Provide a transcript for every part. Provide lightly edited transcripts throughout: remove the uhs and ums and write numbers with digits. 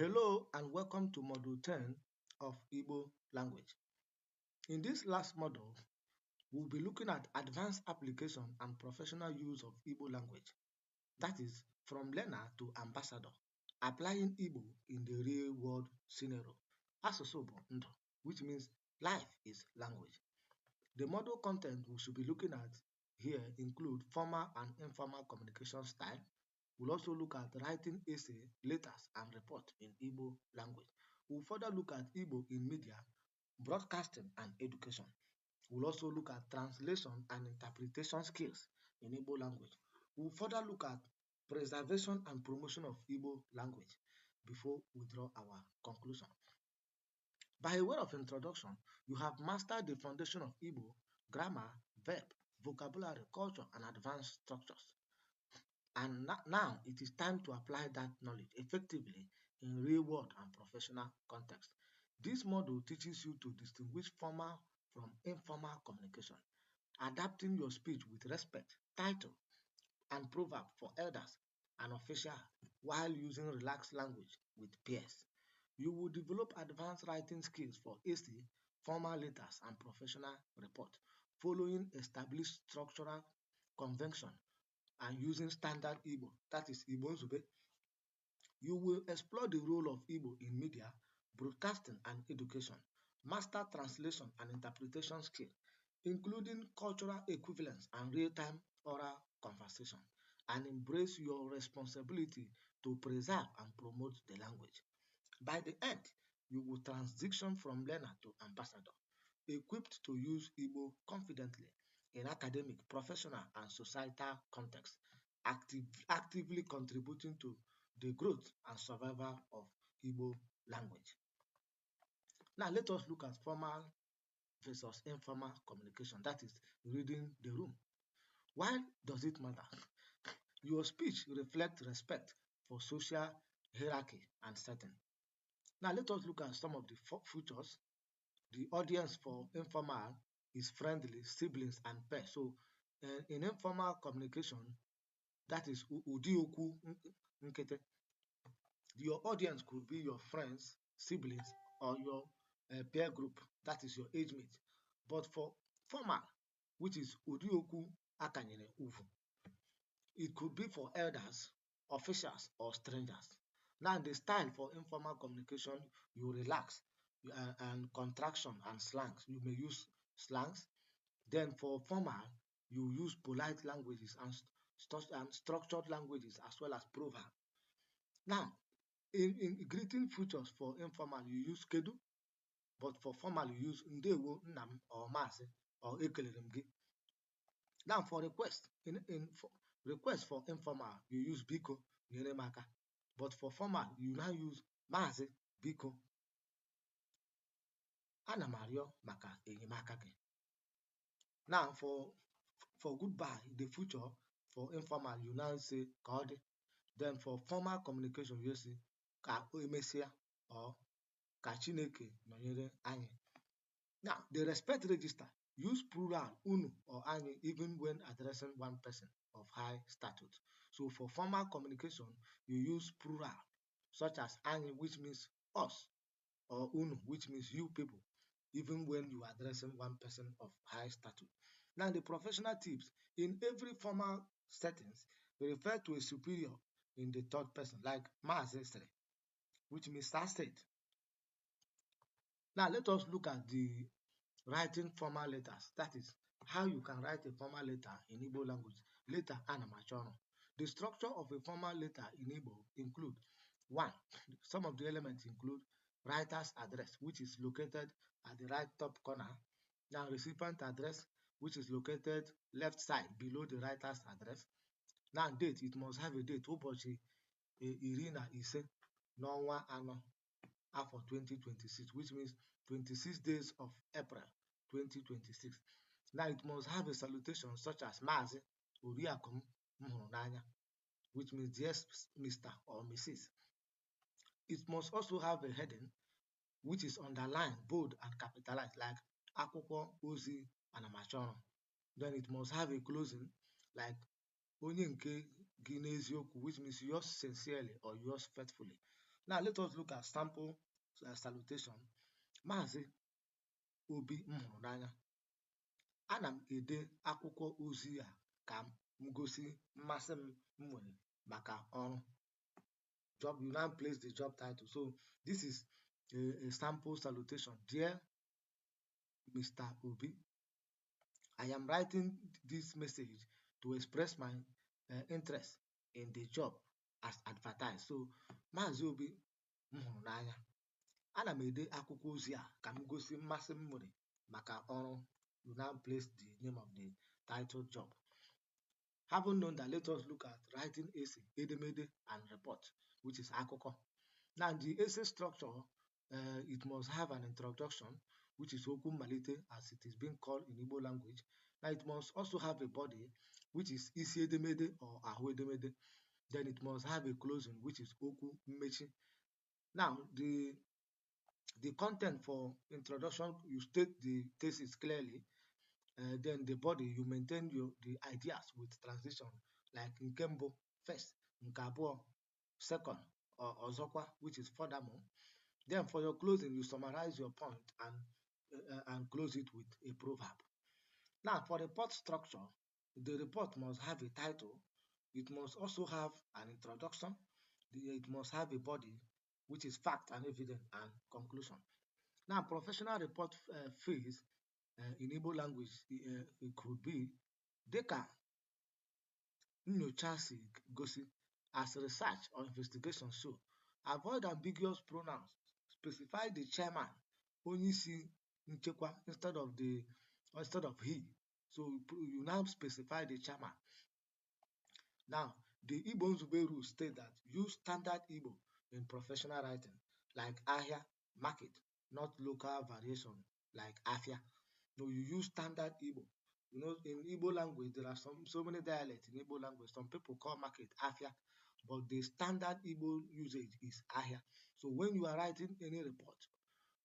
Hello and welcome to Module 10 of Igbo language. In this last module, we'll be looking at advanced application and professional use of Igbo language. That is, from learner to ambassador, applying Igbo in the real world scenario. Asụsụ bụ ndụ, which means life is language. The module content we should be looking at here include formal and informal communication style. We'll also look at writing essay, letters, and report in Igbo language. We'll further look at Igbo in media, broadcasting, and education. We'll also look at translation and interpretation skills in Igbo language. We'll further look at preservation and promotion of Igbo language before we draw our conclusion. By way of introduction, you have mastered the foundation of Igbo, grammar, verb, vocabulary, culture, and advanced structures. And now it is time to apply that knowledge effectively in real-world and professional context. This module teaches you to distinguish formal from informal communication, adapting your speech with respect, title, and proverb for elders and officials while using relaxed language with peers. You will develop advanced writing skills for essay, formal letters, and professional report, following established structural convention and using standard Igbo, that is Igbo Nzube. You will explore the role of Igbo in media, broadcasting, and education, master translation and interpretation skills, including cultural equivalence and real-time oral conversation, and embrace your responsibility to preserve and promote the language. By the end, you will transition from learner to ambassador, equipped to use Igbo confidently in academic, professional, and societal contexts, actively contributing to the growth and survival of Igbo language. Now let us look at formal versus informal communication, that is reading the room. Why does it matter? Your speech reflects respect for social hierarchy and setting. Now let us look at some of the features. The audience for informal is friendly, siblings, and peers. So in informal communication, that is Udioku Nkete. Your audience could be your friends, siblings, or your peer group, that is your age mate. But for formal, which is Udioku Akanyere Uvu, it could be for elders, officials, or strangers. Now, the style for informal communication, you relax and contraction and slangs. You may use slangs. Then for formal, you use polite languages and structured languages as well as proverb. Now, in greeting features for informal, you use kedu, but for formal, you use ndewo, nnam, or mazi, or ekelere m gi. Now, for request, request for informal, you use biko, nyere m aka. But for formal, you now use mazi, biko, ana m arịọ maka enyemaka gị. Now, for goodbye, the future for informal, you now say ka ọ dị. Then for formal communication, you say ka o emesịa or ka Chineke nọnyere anyị. Now, the respect register, use plural unu or anyị even when addressing one person of high status. So for formal communication, you use plural such as anyị, which means us, or unu, which means you people, even when you are addressing one person of high status. Now, the professional tips, in every formal settings, refer to a superior in the third person, like Maazị Sere, which means said. Now, let us look at the writing formal letters. That is how you can write a formal letter in Igbo language. Letter ana m achọ ọrụ. The structure of a formal letter in Igbo include: 1. Some of the elements include writer's address, which is located at the right top corner. Now, recipient address, which is located left side below the writer's address. Now, date, it must have a date. Ụbọchị iri na ise n'ọnwa anọ afọ 2026, which means 26 days of April 2026. Now, it must have a salutation such as Maazị, Oriakụ m hụrụ n'anya, which means dear Mr. or Mrs. It must also have a heading which is underlined, bold, and capitalized, like Akwụkwọ Ozi ana m achọ ọrụ. Then it must have a closing like Onye nke gị n'eziokwu, which means yours sincerely or yours faithfully. Now let us look at sample salutation. Maazị Obi m hụrụ n'anya. Ana m ede akwụkwọ ozi a ka m gosi mmasị m nwere maka ọrụ. Job, you now place the job title. So this is a sample salutation. Dear Mr. Obi, I am writing this message to express my interest in the job as advertised. So Maazị Obi m hụrụ n'anya. Ana m ede akwụkwọ ozi a ka m gosi mmasị m nwere maka ọrụ. You now place the name of the title job. Having known that, let us look at writing essay, edemede, and report, which is akụkọ. Now, the essay structure, it must have an introduction, which is okwu mmalite, as it is being called in Igbo language. Now, it must also have a body, which is isi edemede or ahụ edemede. Then it must have a closing, which is okwu mmechi. Now, the content for introduction, you state the thesis clearly. Then the body, you maintain the ideas with transition, like nke mbụ, first, nke abụọ, second, or ọzọkwa, which is furthermore. Then for your closing, you summarize your point and close it with a proverb. Now, for report structure, the report must have a title. It must also have an introduction. It must have a body, which is fact and evidence and conclusion. Now, professional report phase in Igbo language, it could be dịka nnyocha si gosi, as research or investigation show. Avoid ambiguous pronouns. Specify the chairman, onyeisi nchekwa, instead of he. So you now specify the chairman. Now, the Igbo Nzube rules state that use standard Igbo in professional writing, like ahia, market, not local variation like afia. No, you use standard Igbo. You know, in Igbo language, there are so many dialects in Igbo language. Some people call market afia, but the standard Igbo usage is ahia. So when you are writing any report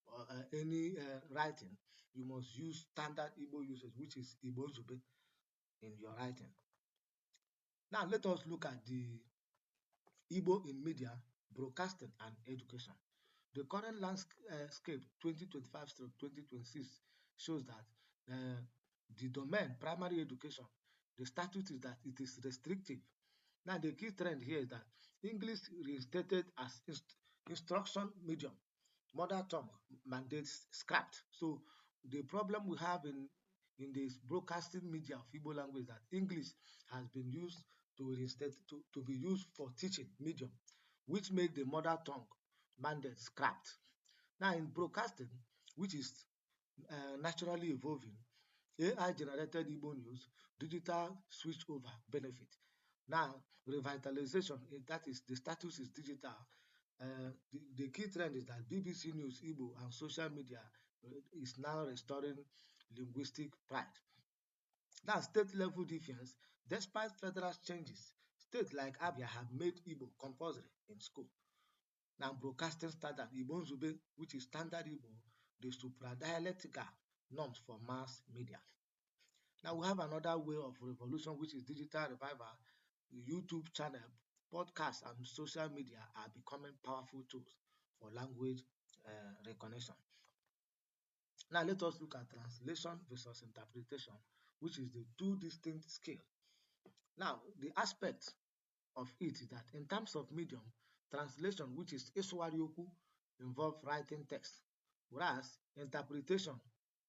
or any writing, you must use standard Igbo usage, which is Igbo Nzube, in your writing. Now let us look at the Igbo in media, broadcasting, and education. The current landscape 2025-2026 shows that the domain primary education, the statute is that it is restrictive. Now the key trend here is that English reinstated as instruction medium, mother tongue mandates scrapped. So the problem we have in this broadcasting media of Igbo language, that English has been used to be used for teaching medium, which make the mother tongue mandate scrapped. Now in broadcasting, which is naturally evolving, AI generated Igbo news, digital switch over benefit. Now revitalization, that is the status is digital. The key trend is that BBC News Igbo and social media is now restoring linguistic pride. Now state level defense, despite federal changes, states like Abia have made Igbo compulsory in school. Now broadcasting standard, Igbo Nzube, which is standard Igbo, the supradialectical norms for mass media. Now we have another way of revolution, which is digital revival. YouTube channel, podcasts, and social media are becoming powerful tools for language recognition. Now let us look at translation versus interpretation, which is the two distinct skills. Now the aspect of it is that in terms of medium, translation, which is Iswarioku, involves writing text, whereas interpretation,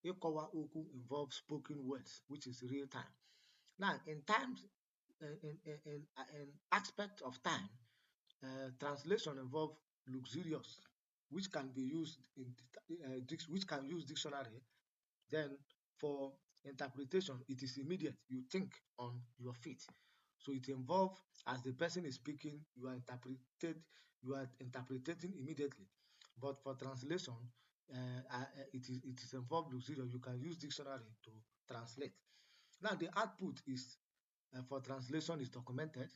Ikowa Oku, involves spoken words, which is real time. Now in times, in aspect of time, translation involves luxurious, which can be used in which can use dictionary. Then for interpretation, it is immediate. You think on your feet. So it involves, as the person is speaking, you are interpreting immediately. But for translation, it is involved luxurious. You can use dictionary to translate. Now the output is for translation is documented.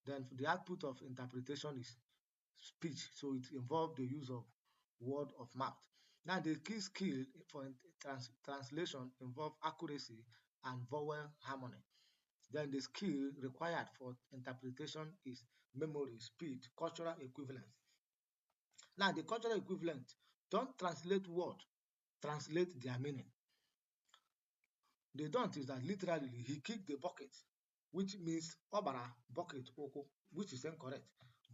Then the output of interpretation is speech. So it involves the use of word of mouth. Now the key skill for translation involves accuracy and vowel harmony. Then the skill required for interpretation is memory, speed, cultural equivalence. Now, the cultural equivalent, don't translate word, translate their meaning. They don't is that literally he kicked the bucket, which means obara bucket oko, which is incorrect.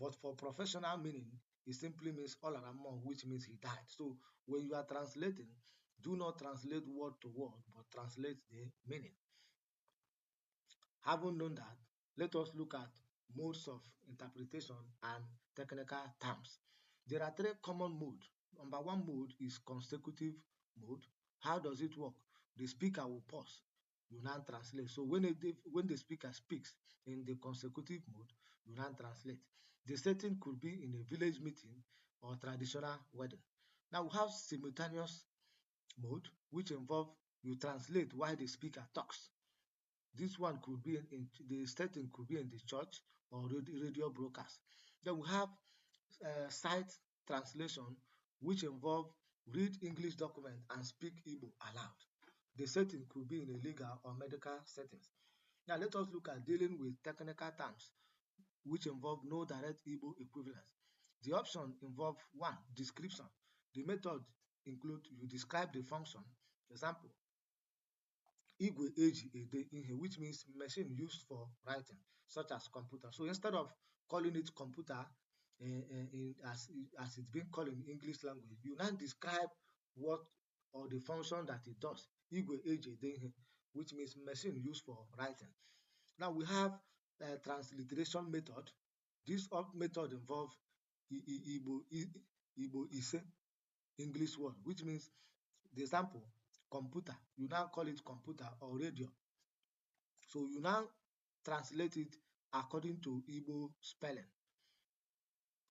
But for professional meaning, it simply means olaramo, which means he died. So when you are translating, do not translate word to word, but translate the meaning. Having known that, let us look at modes of interpretation and technical terms. There are three common modes. Number one mode is consecutive mode. How does it work? The speaker will pause. You now translate. So when the speaker speaks in the consecutive mode, you now translate. The setting could be in a village meeting or traditional wedding. Now we have simultaneous mode, which involve you translate while the speaker talks. This one could be in the setting could be in the church or radio broadcast. Then we have site translation, which involve read English document and speak Igbo aloud. The setting could be in a legal or medical settings. Now let us look at dealing with technical terms, which involve no direct Igbo equivalence. The option involve one, description. The method include you describe the function. Example, Igwe eji ede ihe, which means machine used for writing, such as computer. So instead of calling it computer as it's been called in English language, you now describe what or the function that it does. Igwe eji ede ihe, which means machine used for writing. Now we have transliteration method. This method involves Igbo ise English word, which means the example computer, you now call it computer or radio. So you now translate it according to Igbo spelling.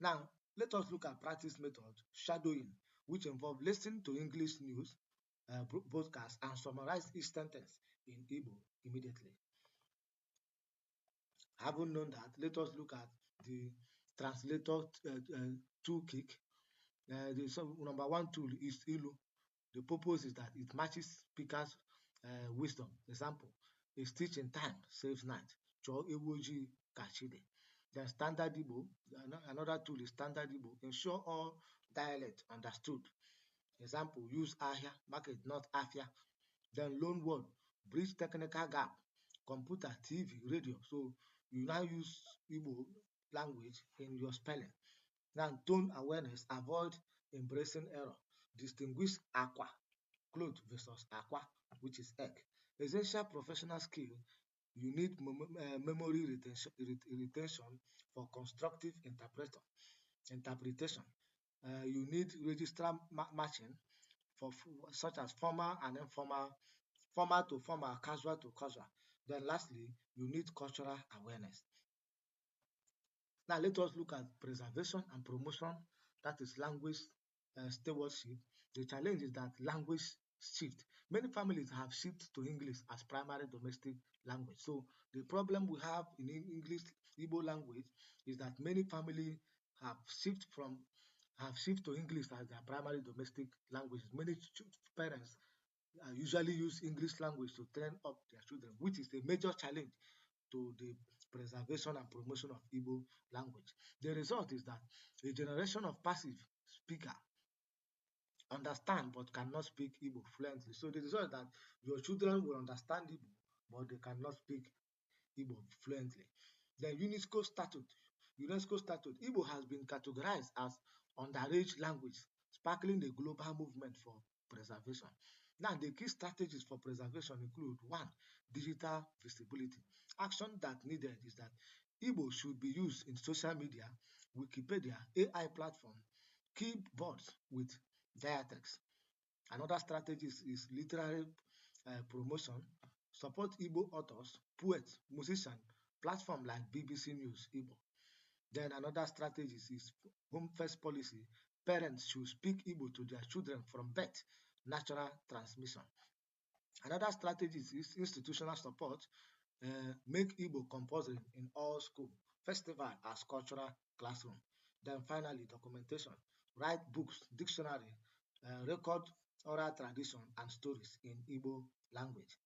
Now let us look at practice method shadowing, which involve listening to English news broadcast and summarize each sentence in Igbo immediately. Having known that, let us look at the translator toolkit. Number one tool is Ilu. The purpose is that it matches speakers' wisdom. Example, a stitch in time saves night. Chọọ ewu ojii kachide. Then standard Igbo, another tool is standard Igbo. Ensure all dialect understood. Example, use ahia, market, not afia. Then loan word, bridge technical gap, computer, TV, radio. So you now use Igbo language in your spelling. Now tone awareness, avoid embracing error. Distinguish aqua, cloth versus aqua, which is egg. Essential professional skill, you need memory retention for constructive interpretation. You need register matching for such as formal and informal, formal to formal, casual to casual. Then lastly, you need cultural awareness. Now let us look at preservation and promotion, that is language stewardship. The challenge is that language shift. Many families have shifted to English as primary domestic language. So the problem we have in English Igbo language is that many families have shifted to English as their primary domestic language. Many parents usually use English language to train up their children, which is a major challenge to the preservation and promotion of Igbo language. The result is that a generation of passive speaker understand but cannot speak Igbo fluently. So the result is that your children will understand Igbo, but they cannot speak Igbo fluently. The UNESCO statute, Igbo has been categorized as underage language, sparkling the global movement for preservation. Now, the key strategies for preservation include one, digital visibility. Action that needed is that Igbo should be used in social media, Wikipedia, AI platform, keyboards with diatext. Another strategy is literary promotion, support Igbo authors, poets, musicians, platform like BBC News Igbo. Then another strategy is home first policy. Parents should speak Igbo to their children from birth, natural transmission. Another strategy is institutional support. Make Igbo compulsory in all schools. Festival as cultural classroom. Then finally, documentation. Write books, dictionary, record oral tradition and stories in Igbo language.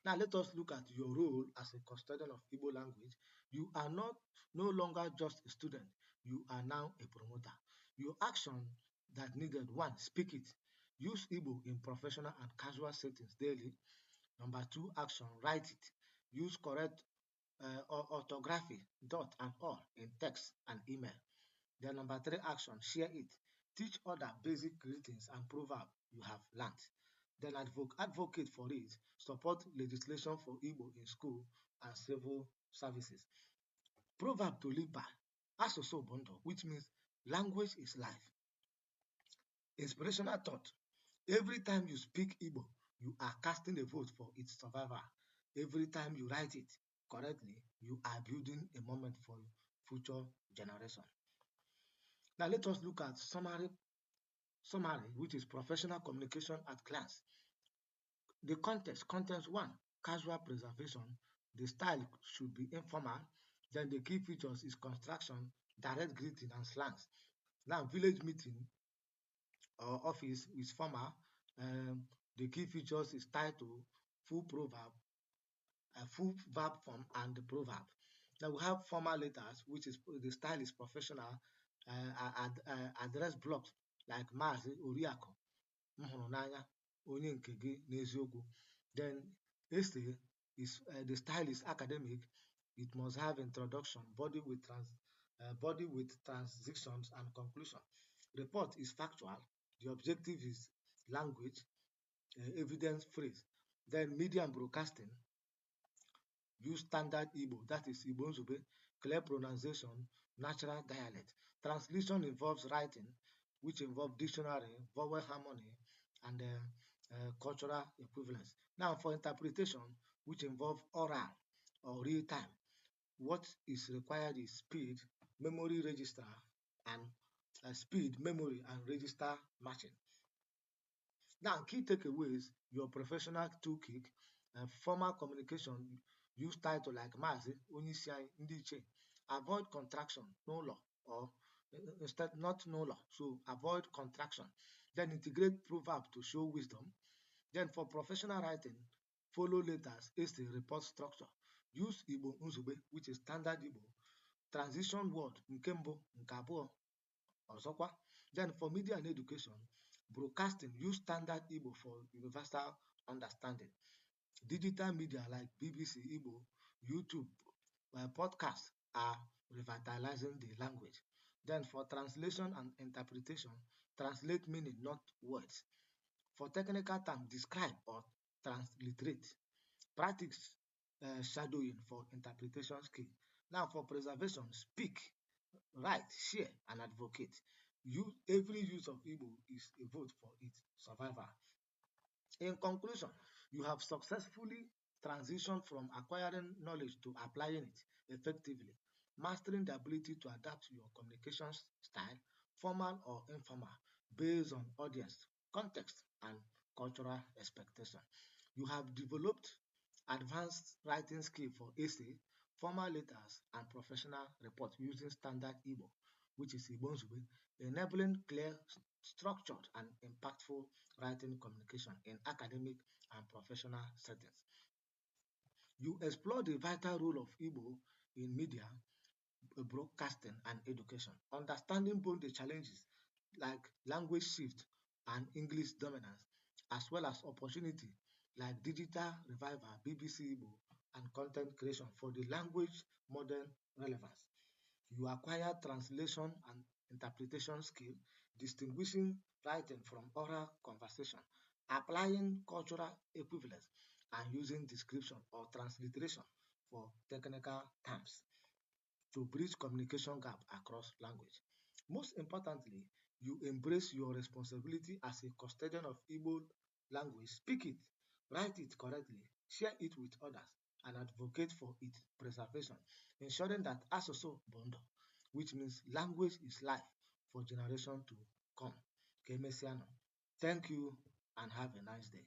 Now let us look at your role as a custodian of Igbo language. You are no longer just a student. you are now a promoter. Your action that needed: one, speak it. Use Igbo in professional and casual settings daily. Number two, action, write it. Use correct orthography, dot and all in text and email. Then number three, action, share it. Teach other basic greetings and proverb you have learned. Then advocate for it. Support legislation for Igbo in school and civil services. Proverb to live by. Asụsụ bụ ndụ, which means language is life. Inspirational thought. Every time you speak Igbo, you are casting a vote for its survival. Every time you write it correctly, you are building a moment for future generation. Now let us look at summary, which is professional communication at glance. The context: one, casual preservation. The style should be informal. Then the key features is construction, direct greeting, and slangs. Now, village meeting or office is formal. The key features is title, full proverb, full verb form, and the proverb. Then we have formal letters, which is the style is professional. Address blocks like Maazị, Oriakụ, m hụrụ n'anya, onye nke gị n'eziokwu. Then essay is the style is academic. It must have introduction, body with transitions and conclusion. Report is factual. The objective is language, evidence phrase. Then media and broadcasting use standard Igbo, that is Igbo Nzube, clear pronunciation, natural dialect. Translation involves writing, which involve dictionary, vowel harmony, and cultural equivalence. Now, for interpretation, which involve oral or real time, what is required is speed, memory register, and speed, memory, and register matching. Now, key takeaways: your professional toolkit, formal communication, use title like Maazị, Onyeisi anyị, Ndị Ichie. Avoid contraction, n'ụlọ, or instead not n'ụlọ, so avoid contraction. Then integrate proverb to show wisdom. Then for professional writing, follow letters, essay, report structure. Use Igbo Nzube, which is standard Igbo. Transition word, nke mbụ, nke abụọ, ọzọkwa. Then for media and education, broadcasting, use standard Igbo for universal understanding. Digital media like BBC Igbo, YouTube, podcasts are revitalizing the language. Then for translation and interpretation, translate meaning, not words. For technical terms, describe or transliterate. Practice shadowing for interpretation skill. Now for preservation, speak, write, share, and advocate. Every use of Igbo is a vote for its survival. In conclusion, you have successfully transitioned from acquiring knowledge to applying it effectively, mastering the ability to adapt your communication style, formal or informal, based on audience, context, and cultural expectation. You have developed advanced writing skill for essay, formal letters, and professional report using standard Igbo, which is Igbo Nzube, enabling clear, structured, and impactful writing communication in academic and professional settings. You explore the vital role of Igbo in media, broadcasting, and education, understanding both the challenges like language shift and English dominance, as well as opportunity like digital revival, BBC Igbo, and content creation for the language modern relevance. You acquire translation and interpretation skill, distinguishing writing from oral conversation, applying cultural equivalence, and using description or transliteration for technical terms to bridge communication gap across language. Most importantly, you embrace your responsibility as a custodian of Igbo language. Speak it, write it correctly, share it with others, and advocate for its preservation, ensuring that Asoso Bondo, which means language is life for generations to come. Thank you and have a nice day.